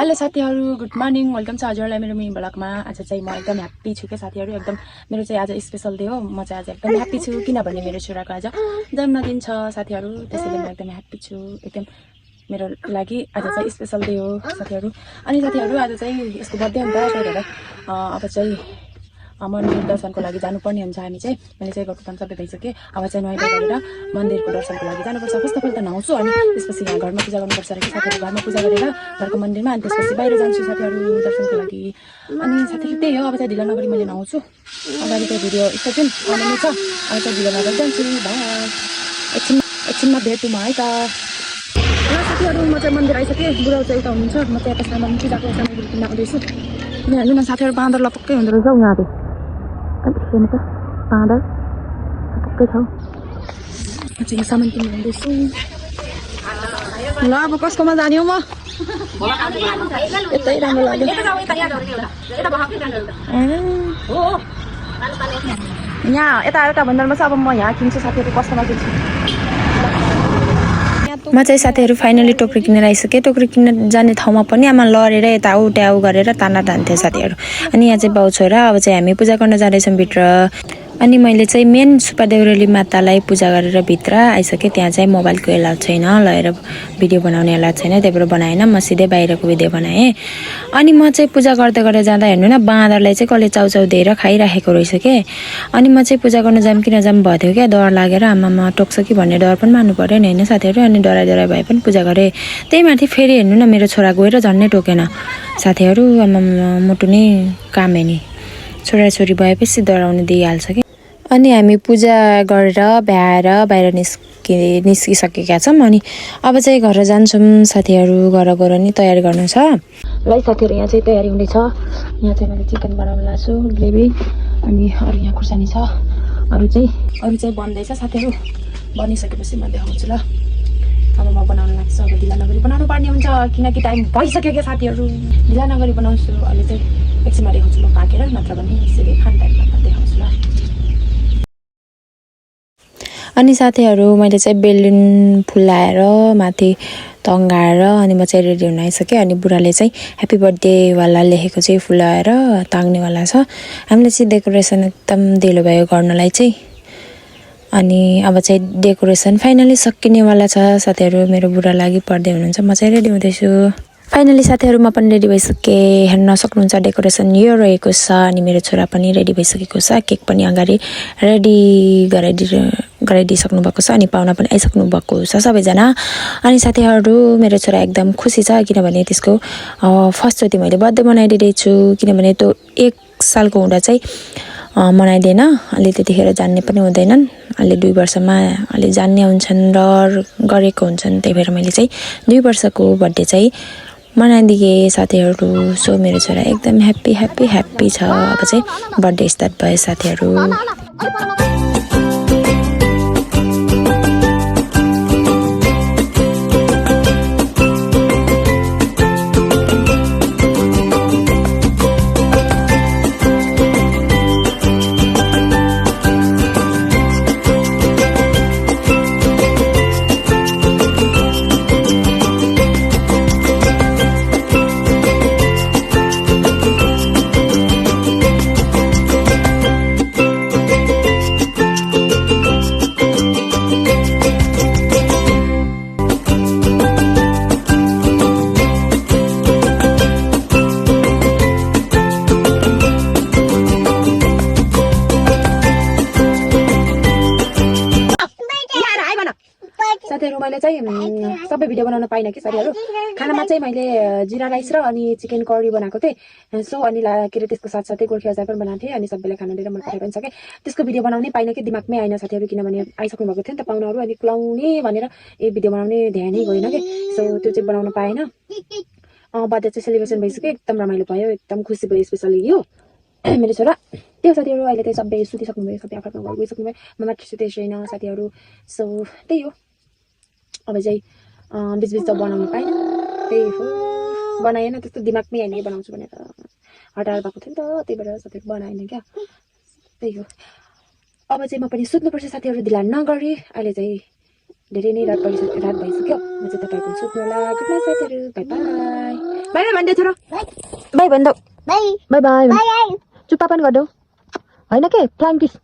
Hello साथीहरु, good morning. Welcome छ हजुरलाई मेरो मिनी ब्लगमा। आज चाहिँ म एकदम ह्याप्पी छु के साथीहरु। एकदम मेरो चाहिँ आज स्पेशल डे हो। म चाहिँ आज एकदम ह्याप्पी छु किनभने मेरो छोराको आज जन्मदिन छ साथीहरु। त्यसैले म एकदम ह्याप्पी छु। एकदम मेरो लागि आज चाहिँ स्पेशल डे हो साथीहरु। अनि साथीहरु आज चाहिँ यसको बर्थडे हुन्छ त्यही भएर अब चाहिँ मन्दिर दर्शनको लागि जानुपर्ने हुन्छ। हामी चाहिँ मैले चाहिँ गएको काम सबै भइसक्यो। अब चाहिँ नुहाइ धुवाइ गरेर मन्दिरको दर्शनको लागि जानुपर्छ। फर्स्ट अफ अल त नुहाउँछु अनि त्यसपछि यहाँ घरमा पूजा गर्नुपर्छ र साथीहरु घरमा पूजा गरेर घरको मन्दिरमा अनि त्यसपछि बाहिर जान्छु साथीहरु दर्शनको लागि। अनि साथीहरु त्यही हो, अब चाहिँ ढिला नगरी मैले नुहाउँछु। अगाडि चाहिँ भिडियो स्टार्ट आउने छ। अब चाहिँ ढिला नगरी जान्छु। एकछिनमा भेटौँ है त। ल साथीहरु, म चाहिँ मन्दिर आइसकेँ। बुढाउ चाहिँ यता हुनुहुन्छ। म चाहिँ यता सामान पूजाको सामग्री किन्न आउँदैछु। यहाँ हेर्नु न साथीहरु, बाँदर लपक्कै हुँदो रहेछ यहाँ चाहिँ। हेर्नु त बाँदर पक्कै छ। म चाहिँ सामान किन्न आउँदैछु। ल अब कसकोमा जाने हो म? यतै राम्रो लाग्यो। यहाँ यता भन्दामा चाहिँ अब म यहाँ किन्छु साथीहरु, कस्तोमा किन्छु। म चाहिँ साथीहरु फाइनली टोक्री किनेर आइसकेँ। टोक्री किन्न जाने ठाउँमा पनि आमा लडेर यता उट्याउ गरेर ताना तान्थ्यो साथीहरु। अनि यहाँ चाहिँ बाउ छोरा अब चाहिँ हामी पूजा गर्न जाँदैछौँ भित्र। अनि मैले चाहिँ मेन सुपा देउरेली मातालाई पूजा गरेर भित्र आइसकेँ। त्यहाँ चाहिँ मोबाइलको एलाउ छैन, लगेर भिडियो बनाउने एलाउ छैन, त्यही भएर बनाएन। म सिधै बाहिरको भिडियो बनाएँ। अनि म चाहिँ पूजा गर्दै गर्दै जाँदा हेर्नु न बाँदरलाई चाहिँ कसले चाउचाउ दिएर खाइराखेको रहेछ के। अनि म चाहिँ पूजा गर्न जाम कि नजाम भयो क्या, डर लागेर आमामा टोक्छ कि भन्ने डर पनि मान्नु पर्यो नि हैन साथीहरु। अनि डराइ भए पनि पूजा गरेँ। त्यही माथि फेरि हेर्नु न मेरो छोरा गएर झन्नै टोकेन साथीहरु। आमामा मुटु नै कामे नि, छोराछोरी भएपछि डराउनु दिइहाल्छ कि। अनि हामी पूजा गरेर भ्याएर बाहिर निस्किसकेका छौँ। अनि अब चाहिँ घर जान्छौँ साथीहरु। घर गएर नि तयारी गर्नु छ। ल साथीहरु, यहाँ चाहिँ तयारी हुँदैछ। यहाँ चाहिँ मैले चिकन बनाउन लाग्छु, ग्रेभी। अनि अरू यहाँ खुर्सानी छ। अरू चाहिँ बन्दैछ साथीहरु। बनिसकेपछि म देखाउँछु ल। अब म बनाउन लाग्छु। अब ढिला नगरी बनाउनु पर्ने हुन्छ किनकि टाइम भइसक्यो क्या साथीहरु। ढिला नगरी बनाउँछु। अहिले चाहिँ एकछिनमा देखाउँछु म पाकेर, नत्र भने यसरी खान टाइममा देखाउँछु ल। अनि साथीहरु मैले चाहिँ बेलुन फुलाएर माथि टङ्गाएर अनि म चाहिँ रेडी हुन आइसकेँ। अनि बुढाले चाहिँ ह्याप्पी बर्थडे वाला लेखेको चाहिँ फुलाएर टाङ्नेवाला छ। हामीले चाहिँ डेकोरेसन एकदम ढिलो भयो गर्नलाई चाहिँ। अनि अब चाहिँ डेकोरेसन फाइनली सकिनेवाला छ साथीहरु। मेरो बुढा लागि पर्दै हुनुहुन्छ, म चाहिँ रेडी हुँदैछु। फाइनली साथीहरु म पनि रेडी भइसकेँ। हेर्न सक्नुहुन्छ डेकोरेसन यो रहेको छ। अनि मेरो छोरा पनि रेडी भइसकेको छ। केक पनि अगाडि रेडी गराइदिइसक्नु भएको छ। अनि पाहुना पनि आइसक्नु भएको छ सबैजना। अनि साथीहरु मेरो छोरा एकदम खुसी छ किनभने त्यसको फर्स्टचोटि मैले बर्थडे मनाइदिँदैछु। किनभने त्यो 1 सालको हुँदा चाहिँ मनाइदिएन। अलि त्यतिखेर जान्ने पनि हुँदैनन्। अलि 2 वर्षमा अलि जान्ने हुन्छन् र गरेको हुन्छन्। त्यही भएर मैले चाहिँ 2 वर्षको बर्थडे चाहिँ मनाइदिएँ साथीहरु। सो मेरो छोरा एकदम ह्याप्पी छ। अब चाहिँ बर्थडे स्टार्ट भयो साथीहरु। साथीहरु मैले चाहिँ सबै भिडियो बनाउन पाइनँ कि साथीहरु। खानामा चाहिँ मैले जिरा राइस र अनि चिकन करी बनाएको थिएँ। सो अनि के अरे त्यसको साथसाथै गोर्खे अचार पनि बनाएको थिएँ। अनि सबैलाई खाना दिएर मैले पठाइ पनि सकेँ। त्यसको भिडियो बनाउनै पाइनँ कि दिमागमै आएन साथीहरु। किनभने आइसक्नु भएको थियो नि त पाहुनाहरु। अनि खुलाउने भनेर भिडियो बनाउने ध्यानै गएन कि। सो त्यो चाहिँ बनाउन पाएन। बर्थडे चाहिँ सेलिब्रेसन भइसक्यो। एकदम रमाइलो भयो, एकदम खुसी भयो स्पेशली यो मेरो छोरा। त्यो साथीहरु अहिले चाहिँ सबै सुतिसक्नु भयो, सबै आफ्नो घर गइसक्नु भयो। म मात्र सुतेको छैन साथीहरु। सो त्यही हो। अब चाहिँ बिचबिच त बनाउनु पाएन, त्यही हो बनाएन। त्यस्तो दिमागमै आएन बनाउँछु भनेर हतार भएको थियो नि त, त्यही भएर साथीहरु बनाएन क्या। त्यही हो। अब चाहिँ म पनि सुत्नुपर्छ साथीहरु, ढिला नगरी। अहिले चाहिँ धेरै नै रात भइसक्यो। म चाहिँ तपाईहरुको सुत्नु होला। गुड नाइट साथीहरु, बाइ बाइ। बाई बाई भन्दै छोरो बाई भन्दै बाई बाई बाई बाई चुप्पा पनि गर्देऊ होइन के फ्लाइङ किस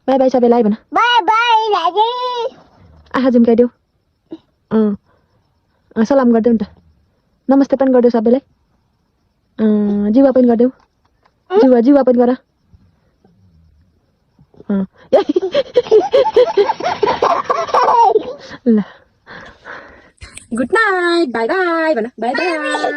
बाई बाई सबैलाई भन बाई बाई राजे आँखा झुम्काइदेऊ सलाम गरिदेऊ नि त नमस्ते पनि गरिदेऊ सबैलाई जिवा पनि गरिदेऊ जिवा जिवा पनि गर ल गुड नाइट बाई बाई भन बाई बाई